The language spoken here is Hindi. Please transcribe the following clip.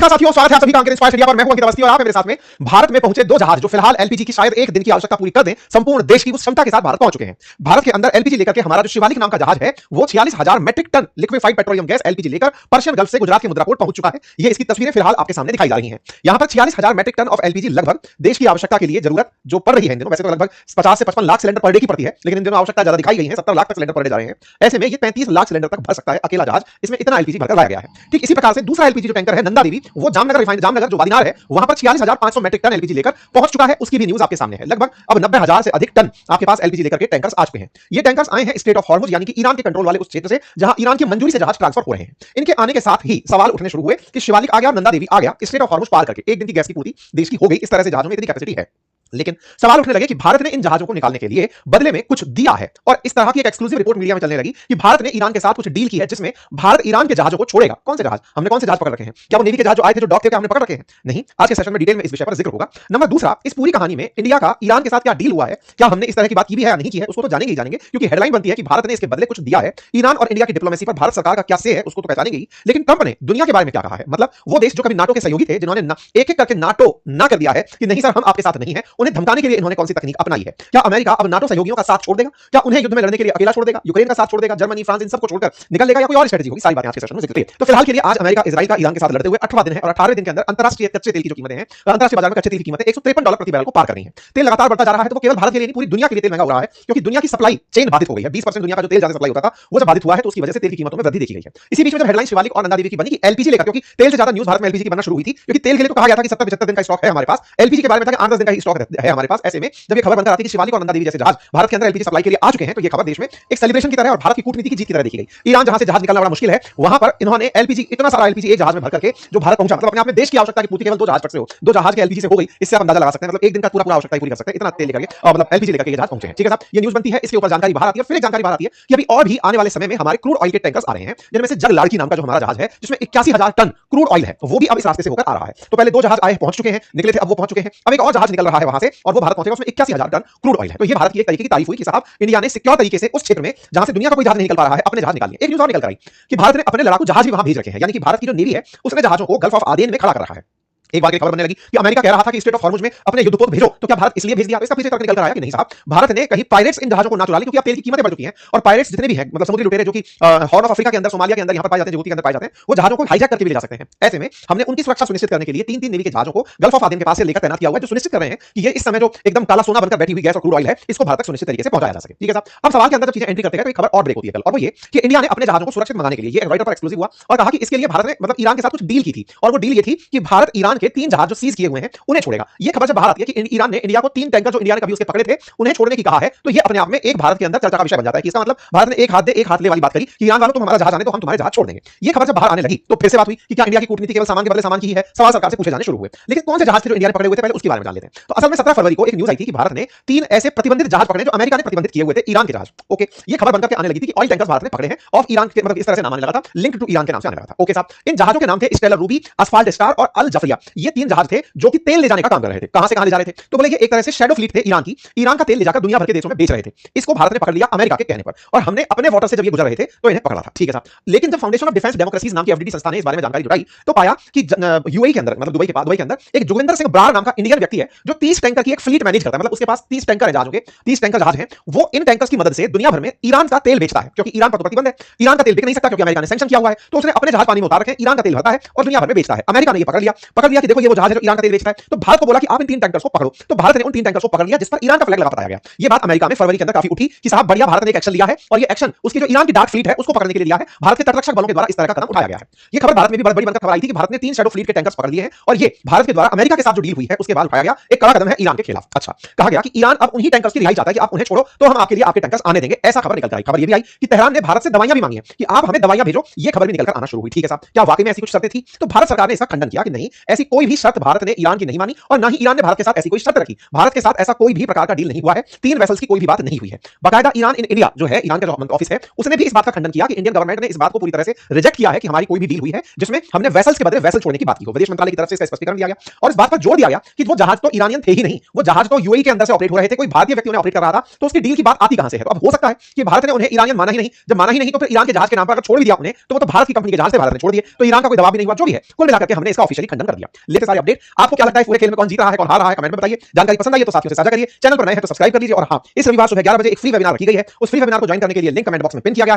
नमस्कार साथियों, स्वागत है आप सभी का अंकित इंस्पायर मीडिया पर। मैं हूं अंकित अवस्थी और आप हैं मेरे साथ में। भारत में पहुंचे दो जहाज जो फिलहाल एलपीजी की शायद एक दिन की आवश्यकता पूरी कर दें, संपूर्ण देश की उस क्षमता के साथ भारत पहुंच चुके हैं। भारत के अंदर एलपीजी लेकर के हमारा जो शिवालिक नाम का जहाज है वो 46,000 metric ton liquefied petroleum gas LPG लेकर पर्शियन गल्फ से गुजरात के मुद्रा पोर्ट पहुंच चुका है। ये इसकी तस्वीरें फिलहाल आपके सामने दिखाई जा रही हैं। यहां पर 46,000 मेट्रिक टन ऑफ एलपीजी लगभग देश की आवश्यकता के लिए जरूरत जो पड़ रही है इन दिनों, वैसे तो लगभग 50 से 55 लाख सिलेंडर पर डे की पड़ती है, लेकिन इन दिनों आवश्यकता ज्यादा दिखाई गई है, 70 लाख तक सिलेंडर पर डे जा रहे हैं। ऐसे में ये 35 लाख सिलेंडर तक भर सकता है अकेला जहाज, इसमें इतना एलपीजी भरकर लाया गया है। ठीक इसी प्रकार से दूसरा एलपीजी जो टैंकर है नंदा देवी, वो जामनगर जो वादिनार है वहां पर 46,500 मेट्रिक टन एलपीजी लेकर पहुंच चुका है। उसकी भी न्यूज आपके सामने है। लगभग अब 90,000 से अधिक टन आपके पास एलपीजी लेकर के टैंकर्स आ चुके हैं। ये टैंकर्स आए हैं स्टेट ऑफ हॉर्मुज यानी कि ईरान के कंट्रोल वाले उस क्षेत्र से जहां ईरान की मंजूरी से जहाज ट्रांसफर हो रहे हैं। इनके आने के साथ ही सवाल उठने शुरू हुए कि शिवालिक आ गया और नंदा देवी आ गया, स्टेट ऑफ हॉर्मुज पार करके एक दिन की गैस की पूर्ति देश की हो गई। इस तरह से जहाजों में इतनी कैपेसिटी है, लेकिन सवाल उठने लगे कि भारत ने इन जहाजों को निकालने के लिए बदले में कुछ दिया है। और इस तरह की एक एक्सक्लूसिव रिपोर्ट मीडिया में चलने लगी कि भारत ने ईरान के साथ कुछ डील की है जिसमें भारत ईरान के जहाजों को छोड़ेगा। कौन से जहाज? हमने कौन से जहाज पकड़ रखे हैं? क्या वो नेवी के जहाज जो आए थे, जो डॉक थे, क्या हमने पकड़ रखे हैं? नहीं। आज के सेशन में डिटेल में इस विषय पर जिक्र होगा। नंबर दूसरा, इस पूरी कहानी में इंडिया का ईरान के साथ क्या डील हुआ है, क्या हमने इस तरह की बात की भी है या नहीं की है, उसको तो जानेंगे ही जानेंगे, क्योंकि हेडलाइन बनती है कि भारत ने इसके बदले कुछ दिया है। ईरान और इंडिया की डिप्लोमेसी पर भारत सरकार का क्या से है उसको तो पहचानेंगे ही, लेकिन ट्रंप ने दुनिया के बारे में क्या कहा है। मतलब वो देश जो कभी नाटो के सहयोगी थे, जिन्होंने एक एक करके नाटो ना कर दिया है कि नहीं सर हम आपके साथ नहीं है, उन्हें धमकाने के लिए इन्होंने कौन सी तकनीक अपनाई है। क्या अमेरिका अब नाटो सहयोगियों का साथ छोड़ देगा? क्या उन्हें युद्ध में लड़ने के लिए अकेला छोड़ देगा? यूक्रेन का साथ छोड़ देगा? जर्मनी, फ्रांस, इन सबको छोड़कर निकल लेगा या कोई और स्ट्रेटजी होगी? सारी बातें आज के सेशन में जिक्र करेंगे। तो फिलहाल के लिए आज अमेरिका इजराइल का ईरान के साथ लड़ते हुए 8वां दिन है और 18वें दिन के अंदर अंतरराष्ट्रीय कच्चे तेल की जो कीमतें हैं, अंतरराष्ट्रीय बाजार में कच्चे तेल की कीमतें $153 प्रति बैरल को पार कर रही हैं। तेल लगातार बढ़ता जा रहा है, तो वो केवल भारत के लिए नहीं पूरी दुनिया के लिए तेल महंगा हो रहा है, क्योंकि दुनिया की सप्लाई चेन बाधित हो गई है। 20% दुनिया का जो तेल ज्यादा सप्लाई होता था वो जब बाधित हुआ है तो उसकी वजह से तेल की कीमतों में वृद्धि देखी गई है। इसी बीच में जब हेडलाइन शिवालिक और नंदा देवी की बनी कि एलपीजी लेकर, क्योंकि तेल से ज्यादा न्यूज भारत में एलपीजी की बनना शुरू हुई थी, क्योंकि तेल के लिए तो कहा गया था कि 70-75 दिन का स्टॉक है हमारे पास, एलपीजी के बारे में था कि 8-10 दिन का ही स्टॉक है हमारे पास। ऐसे में जब ये खबर बनकर आती है कि शिवालिक और नंदा देवी जैसे जहाज भारत के अंदर एलपीजी सप्लाई के लिए आ चुके हैं, तो ये खबर देश में एक सेलिब्रेशन की तरह और भारत की कूटनीति की जीत की तरह देखी गई। ईरान जहां से जहाज निकालना बड़ा मुश्किल है, वहां पर इन्होंने एलपीजी, इतना सारा एलपीजी एक जहाज में भर करके जो भारत पहुंचा, मतलब अपने आप में देश की आवश्यकता की पूर्ति केवल दो जहाज के एलपीजी से हो गई। इससे आप अंदाजा लगा सकते हैं, मतलब एक दिन का पूरा आवश्यकता पूरी कर सकते हैं, इतना तेल लेकर के, मतलब एलपीजी लेकर के ये जहाज पहुंचे हैं। ठीक है साहब, ये न्यूज बनती है, इसके ऊपर जानकारी बाहर आती है, फिर एक जानकारी बाहर आती है कि अभी और भी आने वाले समय में हमारे क्रूड ऑयल के टैंकर्स आ रहे हैं, जिनमें से जग लाड़की नाम का जो हमारा जहाज है जिसमें 81,000 टन क्रूड ऑयल है, वो भी अब इस रास्ते से होकर आ रहा है। तो पहले दो जहाज आए, पहुंच चुके हैं, निकले थे, अब वो पहुंच चुके हैं, अब एक और जहाज निकल रहा है वहां से और वो भारत पहुंचेगा, उसमें 81,000 टन क्रूड ऑयल है। तो ये भारत की एक तरीके की तारीफ हुई कि साहब इंडिया ने सिक्योर तरीके से उस क्षेत्र में जहां से दुनिया का कोई जहाज नहीं निकल पा रहा है, अपने जहाज निकाल लिए। एक न्यूज और निकल कर आई कि भारत ने अपने लड़ाकू जहाज भी वहां भेज रखे हैं, यानी कि भारत की जो नेवी है उसने जहाजों को गल्फ ऑफ आदेन में खड़ा कर रखा है। एक बार की खबर बनने लगी कि अमेरिका कह रहा था कि स्टेट ऑफ हॉर्मुज में अपने युद्धपोत भेजो, तो क्या भारत इसलिए भेज दिया? इसका पीछे तर्क निकल कर आया कि नहीं साहब, भारत ने कहीं पायरेट्स इन जहाजों को ना चुरा ली, क्योंकि अब तेल की कीमतें बढ़ चुकी हैं और पायरेट्स जितने भी हैं, मतलब समुद्री लुटेरे जो कि हॉर्न ऑफ अफ्रीका के अंदर, सोमालिया के अंदर, यहां पर पाए जाते हैं, जिबूती के अंदर पाए जाते हैं, वो जहाजों को हाईजैक करके भी ले जा सकते हैं। ऐसे में हमने उनकी सुरक्षा सुनिश्चित करने के लिए 3-3 नेवी के जहाजों को गल्फ ऑफ आदेन के पास से लेकर तैनात किया हुआ है, जो सुनिश्चित कर रहे हैं कि ये इस समय जो एकदम काला सोना बनकर बैठी हुई गैस और क्रूड ऑयल है, इसको भारत तक सुनिश्चित तरीके से पहुंचाया जा सके। ठीक है साहब, अब सवाल के अंदर जब चीजें एंट्री करते हैं तो एक खबर और ब्रेक होती है कल, और वो ये कि इंडिया ने अपने जहाजों को सुरक्षित मंगाने के लिए, ये रॉयटर पर एक्सक्लूसिव हुआ और कहा कि इसके लिए भारत ने मतलब ईरान के साथ कुछ डील की थी, और वो डील ये थी कि भारत ईरान के 3 जहाज जो सीज किए हुए हैं उन्हें छोड़ेगा। ये खबर जब बाहर आती है कि ईरान ने इंडिया को 3 टैंकर जो इंडिया ने कभी उसके पकड़े थे उन्हें छोड़ने की कहा है, तो ये अपने आप में एक भारत के अंदर चर्चा का विषय बन जाता है कि इसका मतलब भारत ने एक हाथ दे एक हाथ ले वाली बात करी कि ईरान वालों तुम हमारा जहाज आने तो हम तुम्हारे जहाज छोड़ देंगे। ये खबर जब बाहर आने लगी तो फिर से बात हुई कि क्या इंडिया की कूटनीति केवल सामान के बदले सामान की है? सवाल सरकार से पूछे जाने शुरू हुए। लेकिन कौन से जहाज थे जो इंडिया ने पकड़े हुए थे, पहले उसके बारे में जान लेते हैं। तो असल में 17 फरवरी को एक न्यूज आई थी कि भारत ने 3 ऐसे प्रतिबंधित जहाज पकड़े जो अमेरिका ने प्रतिबंधित किए हुए थे, ईरान के जहाज। ओके, ये खबर बनकर के आने लगी थी कि ऑयल टैंकर्स भारत ने पकड़े हैं ऑफ ईरान के, मतलब इस तरह से नाम आने लगा था, लिंक्ड टू ईरान के नाम से आने लगा था। ओके साहब, इन जहाजों के नाम थे स्टेलर रूबी, असफाल्ट स्टार और अल जफरिया। ये 3 जहाज थे जो कि तेल ले जाने का काम कर रहे थे। कहां से कहां ले जा रहे थे? तो बोले ये एक तरह से शैडो फ्लीट थे ईरान की, ईरान का तेल ले जाकर दुनिया भर के देशों में बेच रहे थे। इसको भारत ने पकड़ लिया अमेरिका के कहने पर, और हमने अपने वाटर से जब ये गुजर रहे थे तो इन्हें पकड़ा था। ठीक है साहब, लेकिन जब फाउंडेशन ऑफ डिफेंस डेमोक्रेसीज नाम की एफडीडी संस्था ने इस बारे में जानकारी जुटाई तो पाया कि यूएई के अंदर, मतलब दुबई के अंदर एक जोगिंदर सिंह ब्रार नाम का इंडियन व्यक्ति है जो 30 टैंकर की एक फ्लीट मैनेज करता है। मतलब उसके पास 30 टैंकर है, जहाजों के 30 टैंकर जहाज हैं। वो इन टैंकर्स की मदद से दुनिया भर में ईरान का तेल बेचता है, क्योंकि ईरान पर तो प्रतिबंध है, ईरान का तेल बिक नहीं सकता क्योंकि अमेरिका ने सैंक्शन किया हुआ है। तो उसने अपने जहाज पानी में उतार रखे, ईरान का तेल भरता है और दुनिया भर में बेचता है। अमेरिका ने ये पकड़ लिया कि देखो ये वो जहाज है जो ईरान का तेल बेचता है। तो भारत को बोला कि आप इन 3 टैंकर्स को पकड़ो। तो भारत ने उन 3 टैंकर्स को पकड़ लिया जिस पर ईरान का फ्लैग लगा बताया गया। ये बात अमेरिका में फरवरी के अंदर काफी उठी कि साहब बढ़िया, भारत ने एक एक्शन लिया है और ये एक्शन उसकी जो ईरान की डार्क फ्लीट है उसको पकड़ने के लिए लिया है। भारत के तटरक्षक बलों के द्वारा इस तरह का कदम उठाया गया है। ये खबर भारत में भी बड़ी बनकर खबर आई थी कि भारत ने 3 शैडो फ्लीट के टैंकर्स पकड़ लिए हैं और ये भारत के द्वारा अमेरिका के साथ जो डील हुई है उसके बाद उठाया गया एक कड़ा कदम है ईरान के खिलाफ। अच्छा, कहा गया कि ईरान अब उन्हीं टैंकर्स की रिहाई चाहता है कि आप उन्हें छोड़ो तो हम आपके लिए आपके टैंकर्स आने देंगे। ऐसा खबर निकल कर आई। खबर ये भी आई कि तेहरान ने भारत से दवाइयां भी मांगी है कि आप हमें दवाइयां भेजो। ये खबर भी निकलकर आना शुरू हुई। ठीक है साहब, क्या वाकई में ऐसी कुछ शर्तें थी? तो भारत सरकार ने इसका खंडन किया कि नहीं, ऐसी कोई भी शर्त भारत ने ईरान की नहीं मानी और ना ही ईरान ने भारत के साथ ऐसी कोई शर्त रखी। भारत के साथ ऐसा कोई भी प्रकार का डील नहीं हुआ है। 3 वेसल्स की कोई भी बात नहीं हुई है। बाकायदा ईरान इन इंडिया जो है, ईरान का जो ऑफिस है, उसने भी इस बात का खंडन किया कि इंडियन गवर्नमेंट ने इस बात को पूरी तरह से रिजेक्ट किया है कि हमारी कोई भी डील हुई है जिसमें हमने वेसल्स के बदले वेसल छोड़ने की बात की हो। विदेश मंत्रालय की तरफ से इसका स्पष्टीकरण दिया गया और इस बात पर जोर दिया गया कि वो जहाज तो ईरानियन थे ही नहीं, वो जहाज तो यूएई के अंदर से ऑपरेट हो रहे थे, कोई भारतीय व्यक्ति उन्हें ऑपरेट कर रहा था, तो उसकी डील की बात आती कहां से है। तो अब हो सकता है कि भारत ने उन्हें ईरानियन माना ही नहीं, जब माना ही नहीं तो फिर ईरान के जहाज के नाम पर अगर छोड़ भी दिया उन्हें, तो वो तो भारत की कंपनी के जहाज से भारत ने छोड़ दिए, तो ईरान का कोई दबाव भी नहीं हुआ। जो भी है, कुल मिलाकर के हमने इसका ऑफिशियली खंडन कर दिया। लेते सारे अपडेट, आपको क्या लगता है पूरे खेल में कौन जीत रहा है, कौन हार रहा है, कमेंट में बताइए। जानकारी पसंद आई तो साथियों से साझा करिए, चैनल पर नए हैं तो सब्सक्राइब कर लीजिए। और हां, इस रविवार सुबह 11 बजे एक फ्री वेबिनार रखी गई है, उस फ्री वेबिनार को ज्वाइन करने के लिए लिंक कमेंट बॉक्स में पिन किया गया है।